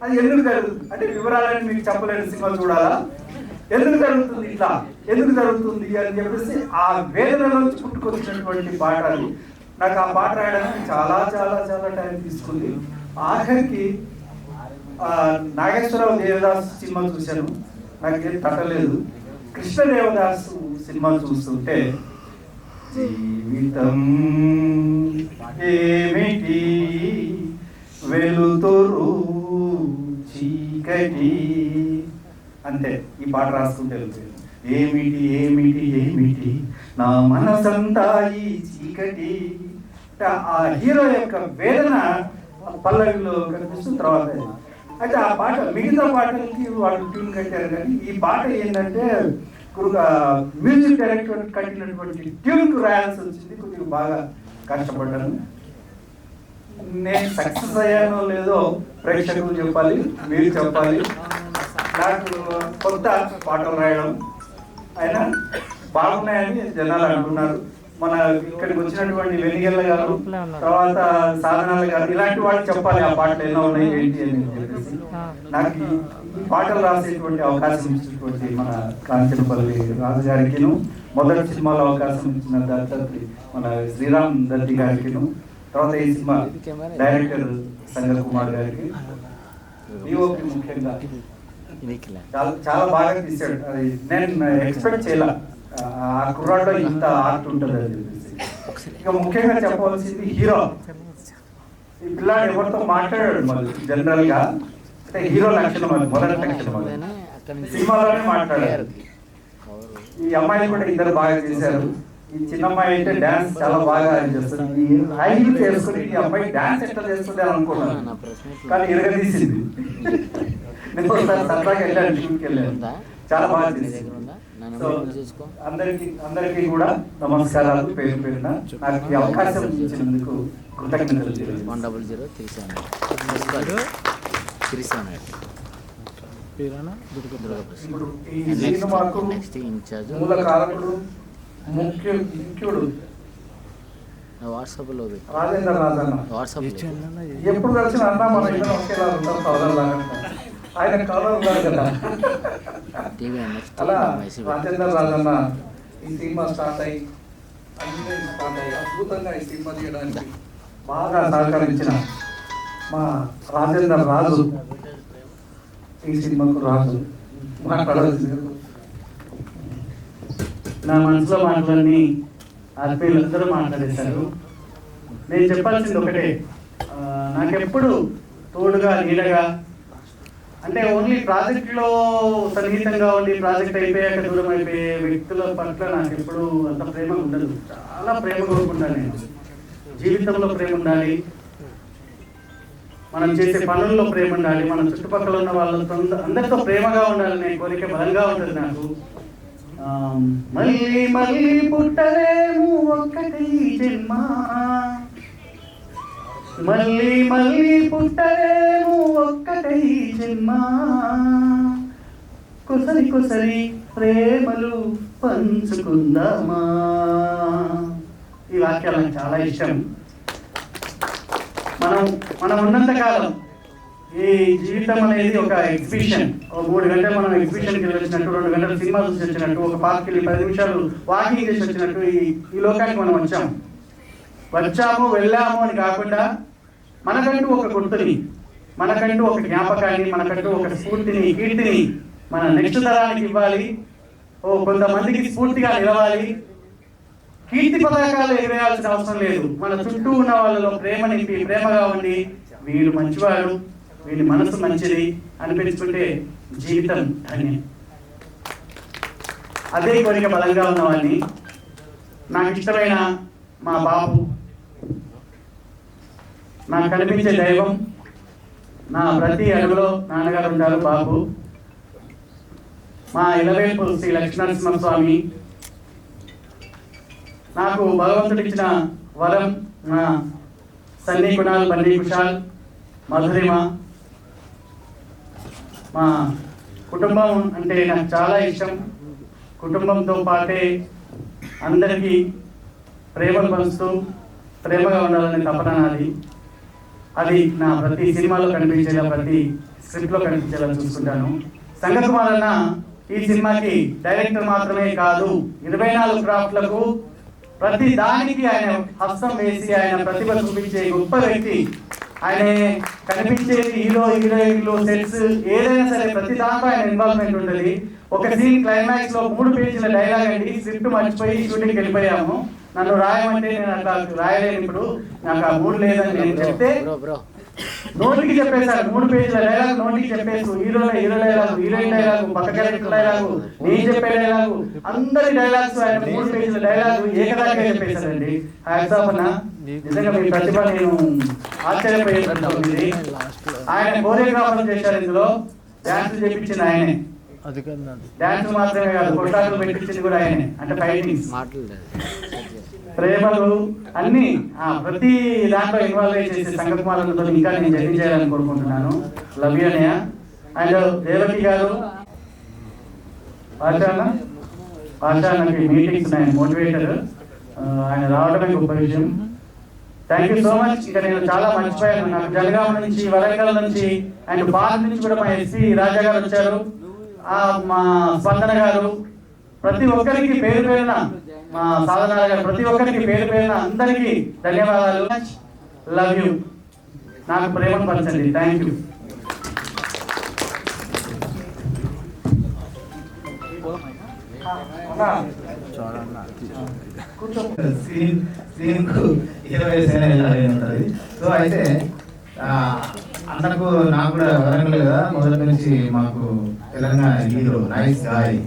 అది ఎందుకు జరుగుతుంది అంటే వివరాలని మీకు చెప్పలేని సినిమా చూడాలా, ఎందుకు జరుగుతుంది ఇట్లా, ఎందుకు జరుగుతుంది అని చెప్పేసి ఆ వేదనలోంచి పుట్టుకొచ్చినటువంటి పాట అది. నాకు ఆ పాట రాయడానికి చాలా చాలా చాలా టైం తీసుకుంది. ఆఖరికి నాగేశ్వరరావు దేవదాస్ సినిమా చూశాను, నాకేం తట్టలేదు. కృష్ణదేవదాసు సినిమా చూస్తుంటే జీవితం ఏమిటి వెలుతురు చీకటి అంతే. ఈ పాట రాసుకుంటే ఏమిటి నా మనసంతా ఈ చీకటి. ఆ హీరో యొక్క వేదన పల్లవిలో కనిపిస్తుంది. తర్వాత అయితే ఆ పాట మిగతా పాటలకి వాళ్ళు ట్యూన్ కట్టారు, కానీ ఈ పాట ఏంటంటే మ్యూజిక్ డైరెక్టర్ కట్టినటువంటి ట్యూన్కు రాయాల్సి వచ్చింది. కొద్దిగా బాగా కష్టపడ్డాను. నేను సక్సెస్ అయ్యానో లేదో ప్రేక్షకులు చెప్పాలి, మీరు చెప్పాలి. నాకు కొత్త పాటలు రాయడం అయినా బాగున్నాయని జనాలు అంటున్నారు. మన ఇక్కడికి వచ్చినటువంటి వెనిగల్ల గారు, తర్వాత సాధనాల గారు, ఇలాంటి వాళ్ళు చెప్పాలి ఆ పాటలు ఎలా ఉన్నాయి ఏంటి అని చెప్పేసి. నాకు ఈ పాటలు రాసేటువంటి అవకాశం ఇచ్చినటువంటి మన కాంచనపల్లి రాజు గారికి, మొదటి సినిమాలో అవకాశం ఇచ్చిన దత్తతి మన శ్రీరామ్ దత్తి గారికి, తర్వాత ఈ సినిమా డైరెక్టర్ సంగకుమార్ గారికి, డిఓపి ముఖ్యంగా చాలా బాగా తీశాడు. అది నేను ఎక్స్పెక్ట్ చేయాల ఆ కుర్రాడ్లో ఇంత ఆర్ట్ ఉంటుంది అని చెప్పేసి. ఇక ముఖ్యంగా చెప్పవలసింది హీరో. ఈ పిల్లాడు ఎవరితో మాట్లాడాడు మళ్ళీ జనరల్ గా, అంటే హీరో లక్షణం అది మొదటి లక్షణం, సినిమాలోనే మాట్లాడారు. ఈ అమ్మాయిలు కూడా ఇద్దరు బాగా చేశారు. ఈ చిన్న అమ్మాయి అయితే డాన్స్ చాలా బాగా చేస్తుంది. హైలు చేసుకుని ఈ అమ్మాయి డాన్స్ ఎట్లా చేస్తుంది అని అనుకున్నాను, కానీ ఎరగదీసింది. నేను సరదాగా వెళ్ళాను, షూట్కి వెళ్ళాను, చాలా బాగా చేసింది. సో అందరికీ కూడా నమస్కారాలు పేరు పేరున. నాకు ఈ అవకాశం ఇచ్చినందుకు కృతజ్ఞతలు తెలియజేస్తున్నాను. ఇప్పుడు ఈ సినిమాకు మూల కారకుడు ముఖ్యుడు రాజేంద్ర రాజన్న. ఎప్పుడు కలిసిన అన్నా మన ఇద్దరు ఒకేలా ఉంటాం, సోదరులాగా. ఆయన కలర్ కదా. అలా రాజేంద్ర రాజన్న ఈ సినిమా స్టార్ట్ అయ్యి అద్భుతంగా ఈ సినిమా తీయడానికి బాగా సహకరించిన మా రాజేంద్ర రాజు, ఈ సినిమాకు రాజు మాట్లాడాల్సింది. నా మనసులో మాటలన్నీ ఆత్మీయులందరూ మాట్లాడేశారు. నేను చెప్పాల్సింది ఒకటే, నాకెప్పుడు తోడుగా నీడగా, అంటే ఓన్లీ ప్రాజెక్ట్లో సన్నిహితంగా ఉండి ప్రాజెక్ట్ అయిపోయాక దూరం అయిపోయే వ్యక్తుల పట్ల నాకు ఎప్పుడు అంత ప్రేమ ఉండదు. చాలా ప్రేమ కోరుకుంటాను నేను. జీవితంలో ప్రేమ ఉండాలి, మనం చేసే పనుల్లో ప్రేమ ఉండాలి, మన చుట్టుపక్కల ఉన్న వాళ్ళతో అందరితో ప్రేమగా ఉండాలనే కోరిక బలంగా ఉంటుంది నాకు. మళ్ళీ మళ్ళీ పుట్టలేము ఒక్కటి జన్మ, మళ్ళీ మళ్ళీ పుట్టలేము ఒక్కటై జన్మ, కుసరి కుసరి ప్రేమలు పంచుకుందామా. ఈ వాక్యాలు నాకు చాలా ఇష్టం. మనం ఉన్నంత కాలం ఈ జీవితం అనేది ఒక ఎగ్జిబిషన్. ఒక 3 గంటలు మనం ఎగ్జిబిషన్కి వెళ్ళొచ్చినట్టు, 2 గంటలు సినిమా చూసి వచ్చినట్టు, ఒక పార్క్కి వెళ్ళి 10 నిమిషాలు వాకింగ్ చేసి వచ్చినట్టు ఈ లోకానికి మనం వచ్చాము వెళ్ళాము అని కాకుండా మనకంటూ ఒక గుర్తుని, మనకంటూ ఒక జ్ఞాపకాన్ని, మనకంటూ ఒక స్ఫూర్తిని, కీర్తిని మన నెక్స్ట్ తరానికి ఇవ్వాలి. కొంతమందికి స్ఫూర్తిగా నిలవాలి. కీర్తి పతాకాలు ఎగరేయాల్సిన అవసరం లేదు. మన చుట్టూ ఉన్న వాళ్ళలో ప్రేమ నింపి, ప్రేమగా ఉండి, వీడు మంచివాడు, వీడి మనసు మంచిది అనిపించుకుంటే జీవితం ధన్యం. అదే కోరిక బలంగా ఉన్నవాడిని. నాకు ఇష్టమైన మా బాబు, నాకు కనిపించే దైవం, నా ప్రతి అడుగులో నాన్నగారు ఉంటారు బాబు. మా ఇలవేల్పు శ్రీ లక్ష్మీనరసింహస్వామి నాకు భగవంతుడు ఇచ్చిన వరం, నా సన్నీ కుణాల్, బండి కుషాల్, మధురిమ. మా కుటుంబం అంటే నాకు చాలా ఇష్టం. కుటుంబంతో పాటే అందరికీ ప్రేమలు పంచుతూ ప్రేమగా ఉండాలనే తపన నాది. అది నా ప్రతి సినిమాలో కనిపించేలా, ప్రతి స్క్రిప్ట్లో కనిపించేలా చూసుకుంటాను. సంగకుమార్ అన్న ఈ సినిమాకి డైరెక్టర్ మాత్రమే కాదు, 24 క్రాఫ్ట్లకు ప్రతి దానికి ఆయన హస్తం వేసి ఆయన ప్రతిభ చూపించే గొప్ప వ్యక్తి. ఆయన కనిపించేది హీరో, హీరోయిన్లు, సెట్స్ ఏదైనా సరే ప్రతి దాంట్లో ఆయన ఇన్వాల్వ్మెంట్ ఉంటుంది. ఒక సీన్ క్లైమాక్స్ లో 3 పేజీల డైలాగ్ అండి. స్క్రిప్ట్ మర్చిపోయి షూటింగ్కి వెళ్ళిపోయాము. నన్ను రాయమంటే నేను అట్లా రాయలేను, ఇప్పుడు నాకు ఆ మూడు లేదని నేను చెప్తే నోటికి చెప్పేశారు. 3 పేజీల డైలాగ్ నోటికి చెప్పేసి హీరో డైలాగ్, హీరోయిన్ డైలాగ్, పక్క క్యారెక్టర్ డైలాగ్, నేను చెప్పే డైలాగ్, అందరి డైలాగ్స్ ఆయన 3 పేజీల డైలాగ్ ఏకదాటిగా చెప్పేశారండి. హ్యాట్స్ ఆఫ్ అన్న, నిజంగా మీ ప్రతిభ నేను ఆశ్చర్యపోయింది. ఆయన కోరియోగ్రాఫర్ చేశారు. ఇందులో డాన్స్ చేపించింది ఆయనే. డాన్స్ మాత్రమే కాదు, కొట్టాటలు పెట్టించింది కూడా ఆయనే. అంటే ఫైటింగ్స్, ప్రేమలు అన్ని ప్రతి దాంట్లో ఇన్వాల్వ్ చేసే సంగకుమారులతో ఇంకా నేను జర్నీ చేయాలని కోరుకుంటున్నాను. లవ్ యూ అన్నయ్య. అండ్ రేవతి గారు, పాఠశాలకి మీటింగ్స్ ఆయన మోటివేటర్, ఆయన రావడమే గొప్ప విషయం. Thank you so much. ఇంకా నేను చాలా మర్చిపోయాను. నాకు జనగామ నుంచి, వరంగల్ నుంచి అండ్ బార్ నుంచి కూడా మా ఎస్పీ రాజా గారు వచ్చారు, మా స్పందన గారు, ప్రతి ఒక్కరికి పేరు పేరున, మా సాధన గారు, ప్రతి ఒక్కరికి పేరు పేరున అందరికీ ధన్యవాదాలు. Love you. నాకు ప్రేమను పంచండి. Thank you. స్క్రీన్ కు 20 సెకండ్లు ఉంటుంది. సో అయితే అన్నకు నాకు కూడా వరంగల్ కదా, మొదటి నుంచి మాకు తెలంగాణ హీరో, నైస్ గాయ్.